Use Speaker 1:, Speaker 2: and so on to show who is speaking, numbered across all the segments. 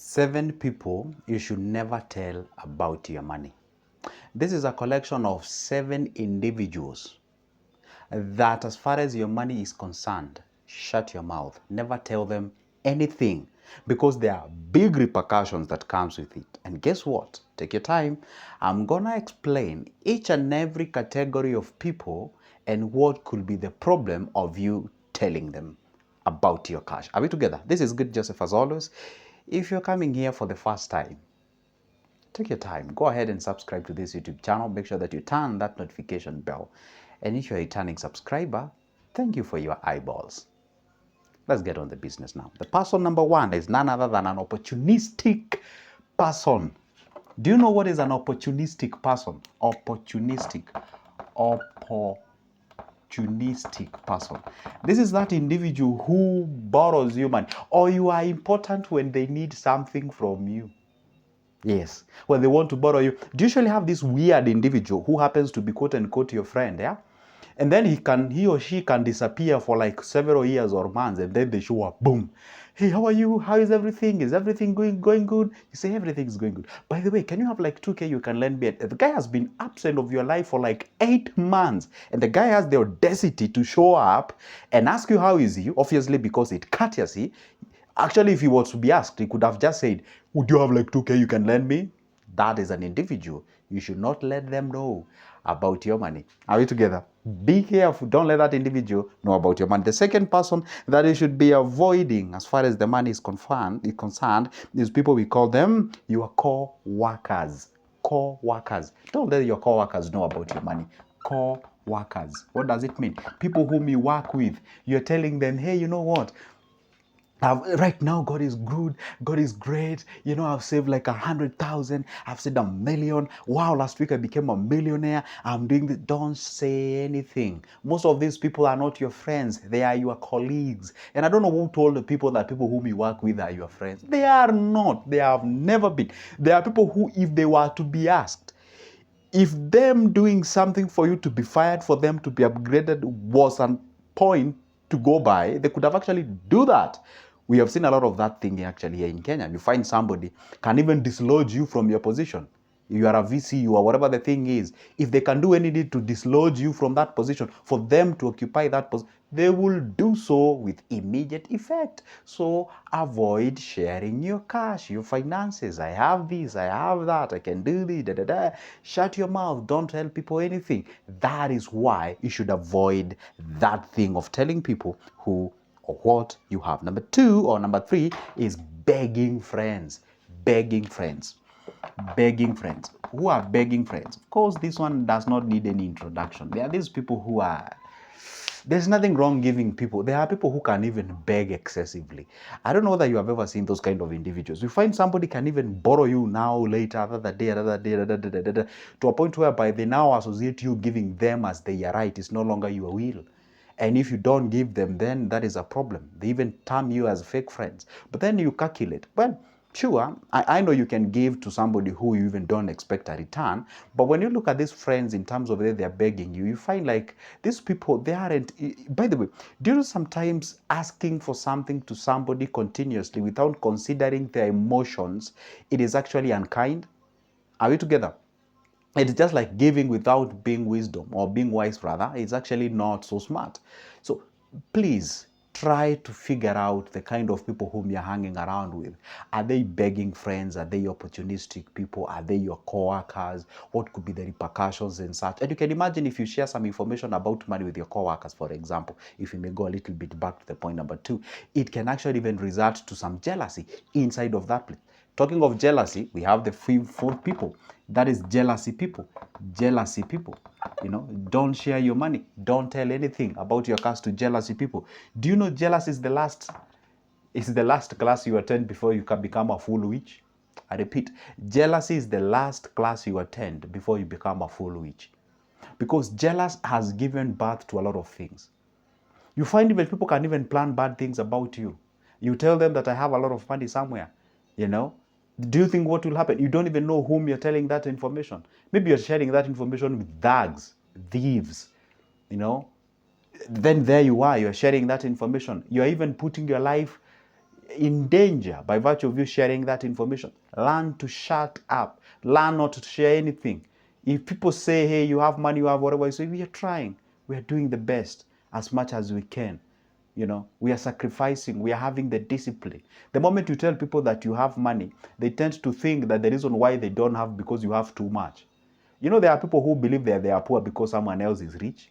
Speaker 1: 7 people you should never tell about your money. This is a collection of 7 individuals that, as far as your money is concerned, shut your mouth. Never tell them anything, because there are big repercussions that comes with it. And guess what? Take your time. I'm gonna explain each and every category of people and what could be the problem of you telling them about your cash. Are we together? This is Good Joseph, as always. If you're coming here for the first time, take your time. Go ahead and subscribe to this YouTube channel. Make sure that you turn that notification bell. And if you're a returning subscriber, thank you for your eyeballs. Let's get on the business now. The person number 1 is none other than an opportunistic person. Do you know what is an opportunistic person? Opportunistic person. This is that individual who borrows you money, or you are important when they need something from you. Yes, when they want to borrow you. Do you usually have this weird individual who happens to be quote unquote your friend, yeah? And then he or she can disappear for like several years or months, and then they show up, boom. Hey, how are you? How is everything? Is everything going good? You say everything is going good. By the way, can you have like 2K you can lend me? The guy has been absent of your life for like 8 months, and the guy has the audacity to show up and ask you how is he, obviously because it's courtesy. Actually, if he was to be asked, he could have just said, would you have like 2K you can lend me? That is an individual. You should not let them know about your money. Are we together? Be careful. Don't let that individual know about your money. The second person that you should be avoiding as far as the money is concerned is people, we call them your core workers. Core workers. Don't let your core workers know about your money. Core workers. What does it mean? People whom you work with. You're telling them, hey, you know what? Right now, God is good. God is great. You know, I've saved like 100,000. I've saved 1,000,000. Wow, last week I became a millionaire. I'm doing this. Don't say anything. Most of these people are not your friends. They are your colleagues. And I don't know who told the people that people whom you work with are your friends. They are not. They have never been. They are people who, if they were to be asked, if them doing something for you to be fired, for them to be upgraded was a point to go by, they could have actually do that. We have seen a lot of that thing actually here in Kenya. You find somebody can even dislodge you from your position. You are a VC or whatever the thing is. If they can do anything to dislodge you from that position, for them to occupy that position, they will do so with immediate effect. So avoid sharing your cash, your finances. I have this, I have that, I can do this, da, da, da. Shut your mouth. Don't tell people anything. That is why you should avoid that thing of telling people who or what you have. Number 2 or number 3 is begging friends. Begging friends. Begging friends. Who are begging friends? Of course, this one does not need any introduction. There are these people who are, there's nothing wrong giving people. There are people who can even beg excessively. I don't know whether you have ever seen those kind of individuals. You find somebody can even borrow you now, later, another day, to a point whereby they now associate you giving them as their right. It's no longer your will. And if you don't give them, then that is a problem. They even term you as fake friends. But then you calculate, well, sure, I know you can give to somebody who you even don't expect a return. But when you look at these friends in terms of whether they're begging you, you find like these people, they aren't. By the way, do you know sometimes asking for something to somebody continuously without considering their emotions, it is actually unkind? Are we together? It's just like giving without being wisdom or being wise, rather. It's actually not so smart. So please try to figure out the kind of people whom you're hanging around with. Are they begging friends? Are they opportunistic people? Are they your coworkers? What could be the repercussions and such? And you can imagine if you share some information about money with your coworkers, for example, if you may go a little bit back to the point number 2, it can actually even result to some jealousy inside of that place. Talking of jealousy, we have the fourth people. That is jealousy people. Jealousy people. You know, don't share your money. Don't tell anything about your cash to jealousy people. Do you know jealousy is the last class you attend before you can become a full witch? I repeat, jealousy is the last class you attend before you become a full witch. Because jealous has given birth to a lot of things. You find even people can even plan bad things about you. You tell them that I have a lot of money somewhere, you know. Do you think what will happen? You don't even know whom you're telling that information. Maybe you're sharing that information with thugs, thieves, you know. Then there you are, you're sharing that information. You're even putting your life in danger by virtue of you sharing that information. Learn to shut up. Learn not to share anything. If people say, hey, you have money, you have whatever, you say, we are trying. We are doing the best as much as we can. You know, we are sacrificing. We are having the discipline. The moment you tell people that you have money, they tend to think that the reason why they don't have because you have too much. You know, there are people who believe that they are poor because someone else is rich.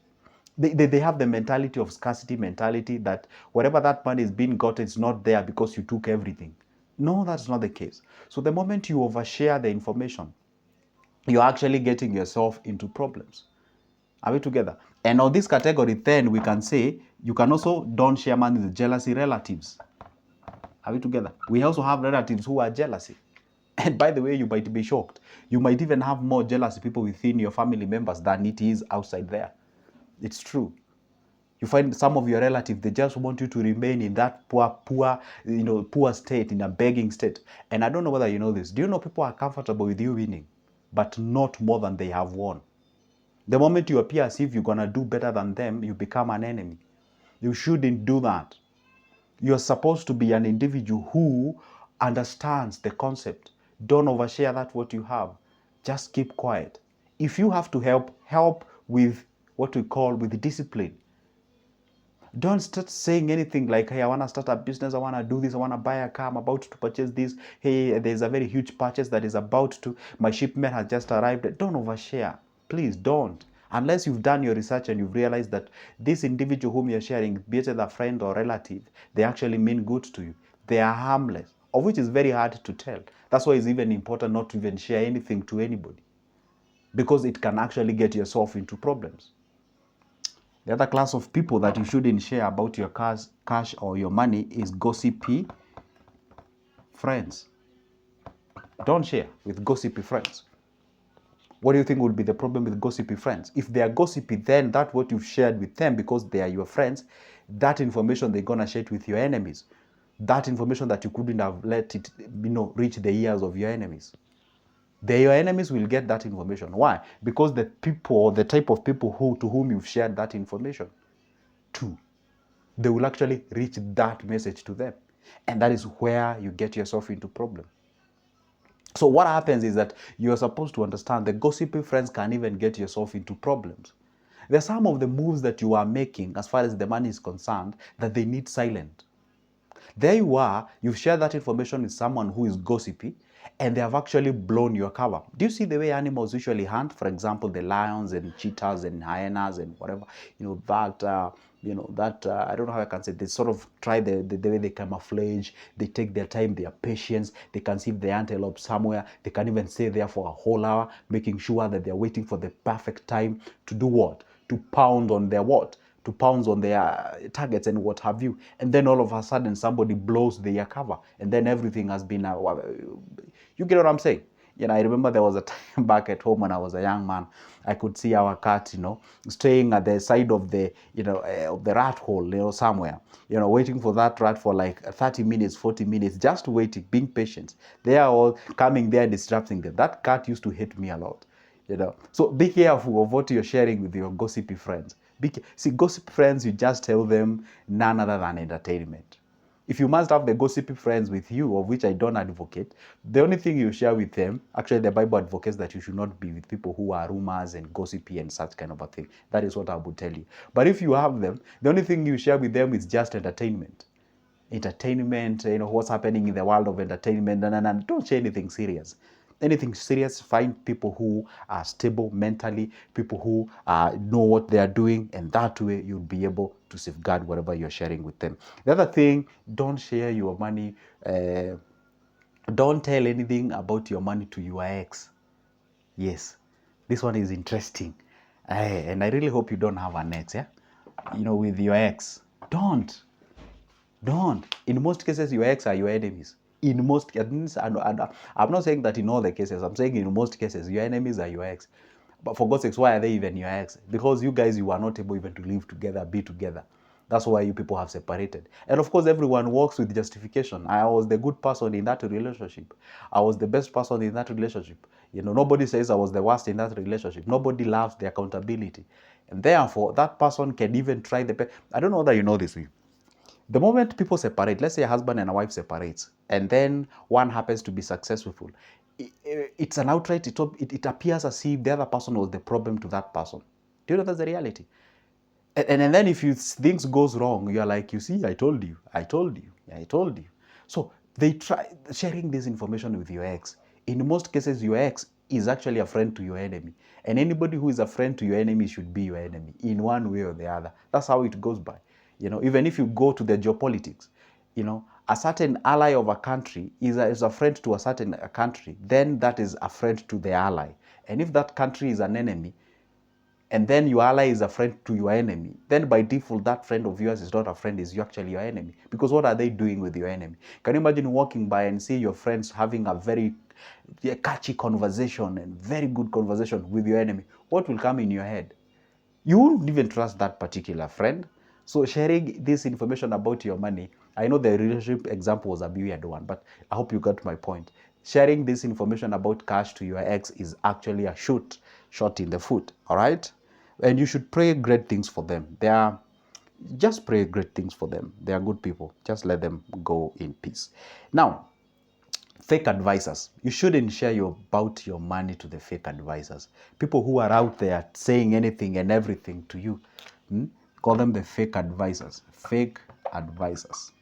Speaker 1: They have the mentality of scarcity mentality, that whatever that money is being got, it's not there because you took everything. No, that's not the case. So the moment you overshare the information, you're actually getting yourself into problems. Are we together? And on this category, then we can say you can also don't share money with jealousy relatives. Are we together? We also have relatives who are jealousy. And by the way, you might be shocked. You might even have more jealous people within your family members than it is outside there. It's true. You find some of your relatives, they just want you to remain in that poor state, in a begging state. And I don't know whether you know this. Do you know people are comfortable with you winning, but not more than they have won? The moment you appear as if you're going to do better than them, you become an enemy. You shouldn't do that. You're supposed to be an individual who understands the concept. Don't overshare that what you have. Just keep quiet. If you have to help with what we call with discipline. Don't start saying anything like, hey, I want to start a business, I want to do this, I want to buy a car, I'm about to purchase this. Hey, there's a very huge purchase that is about to, my shipment has just arrived. Don't overshare. Please don't. Unless you've done your research and you've realized that this individual whom you're sharing, be it a friend or relative, they actually mean good to you. They are harmless, of which is very hard to tell. That's why it's even important not to even share anything to anybody, because it can actually get yourself into problems. The other class of people that you shouldn't share about your cash or your money is gossipy friends. Don't share with gossipy friends. What do you think would be the problem with gossipy friends? If they are gossipy, then that what you've shared with them, because they are your friends, that information they're gonna share it with your enemies. That information that you couldn't have let it, reach the ears of your enemies. Your enemies will get that information. Why? Because the people, or the type of people to whom you've shared that information to, they will actually reach that message to them. And that is where you get yourself into problem. So what happens is that you're supposed to understand the gossipy friends can even get yourself into problems. There's some of the moves that you are making as far as the money is concerned that they need silent. There you are, you've shared that information with someone who is gossipy, and they have actually blown your cover. Do you see the way animals usually hunt? For example, the lions and cheetahs and hyenas and whatever, I don't know how I can say, they sort of try the way they camouflage, they take their time, their patience, they can see the antelope somewhere, they can even stay there for a whole hour, making sure that they're waiting for the perfect time to do what? To pound on their what? To pounce on their targets and what have you. And then all of a sudden somebody blows their cover, and then everything has been, you get what I'm saying? I remember there was a time back at home when I was a young man, I could see our cat, staying at the side of the, of the rat hole, somewhere, waiting for that rat for like 30 minutes, 40 minutes, just waiting, being patient. They are all coming there disrupting them. That cat used to hate me a lot. So be careful of what you're sharing with your gossipy friends. See, gossip friends, you just tell them none other than entertainment. If you must have the gossipy friends with you, of which I don't advocate, the only thing you share with them, actually the Bible advocates that you should not be with people who are rumors and gossipy and such kind of a thing. That is what I would tell you. But if you have them, the only thing you share with them is just entertainment. What's happening in the world of entertainment, and don't share anything serious. Anything serious, find people who are stable mentally, people who know what they are doing, and that way you'll be able to safeguard whatever you're sharing with them. The other thing, don't share your money, don't tell anything about your money to your ex. Yes, this one is interesting. And I really hope you don't have an ex, yeah? With your ex. Don't. In most cases, your ex are your enemies. In most cases, and I'm not saying that in all the cases, I'm saying in most cases, your enemies are your ex. But for God's sakes, why are they even your ex? Because you guys, you are not able even to live together, be together. That's why you people have separated. And of course, everyone works with justification. I was the good person in that relationship. I was the best person in that relationship. Nobody says I was the worst in that relationship. Nobody loves the accountability. And therefore, that person can even try I don't know that you know this. The moment people separate, let's say a husband and a wife separates, and then one happens to be successful, it's an outright, it appears as if the other person was the problem to that person. Do you know that's the reality? And then if things goes wrong, you're like, you see, I told you, I told you, I told you. So they try sharing this information with your ex. In most cases, your ex is actually a friend to your enemy. And anybody who is a friend to your enemy should be your enemy in one way or the other. That's how it goes by. Even if you go to the geopolitics, a certain ally of a country is a friend to a certain country, then that is a friend to the ally. And if that country is an enemy, and then your ally is a friend to your enemy, then by default, that friend of yours is not a friend, is actually your enemy. Because what are they doing with your enemy? Can you imagine walking by and see your friends having a very catchy conversation and very good conversation with your enemy? What will come in your head? You won't even trust that particular friend. So sharing this information about your money, I know the relationship example was a weird one, but I hope you got my point. Sharing this information about cash to your ex is actually a shot in the foot, all right? And you should pray great things for them. Just pray great things for them. They are good people. Just let them go in peace. Now, fake advisors. You shouldn't share about your money to the fake advisors. People who are out there saying anything and everything to you. Call them the fake advisors. Fake advisors.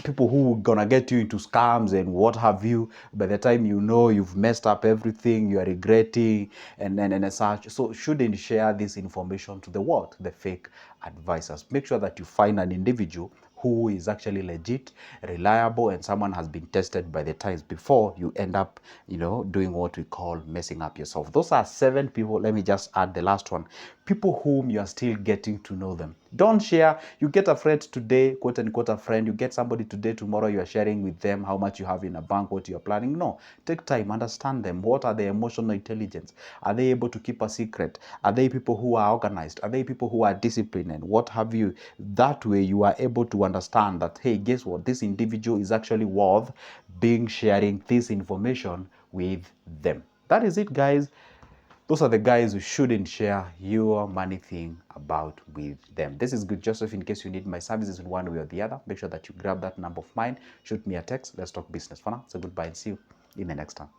Speaker 1: People who gonna get you into scams and what have you. By the time you know you've messed up everything, you are regretting and such. So shouldn't share this information to the world, the fake advisors. Make sure that you find an individual who is actually legit, reliable, and someone has been tested by the times before you end up, doing what we call messing up yourself. Those are 7 people. Let me just add the last one. People whom you are still getting to know them. Don't share. You get a friend today, quote unquote a friend. You get somebody today, tomorrow you are sharing with them how much you have in a bank, what you are planning. No, take time, understand them. What are their emotional intelligence? Are they able to keep a secret? Are they people who are organized? Are they people who are disciplined? And what have you? That way you are able to understand that, hey, guess what? This individual is actually worth being sharing this information with them. That is it, guys. Those are the guys who shouldn't share your money thing about with them. This is Good Joseph. In case you need my services in one way or the other, make sure that you grab that number of mine, shoot me a text. Let's talk business. For now, so goodbye and see you in the next time.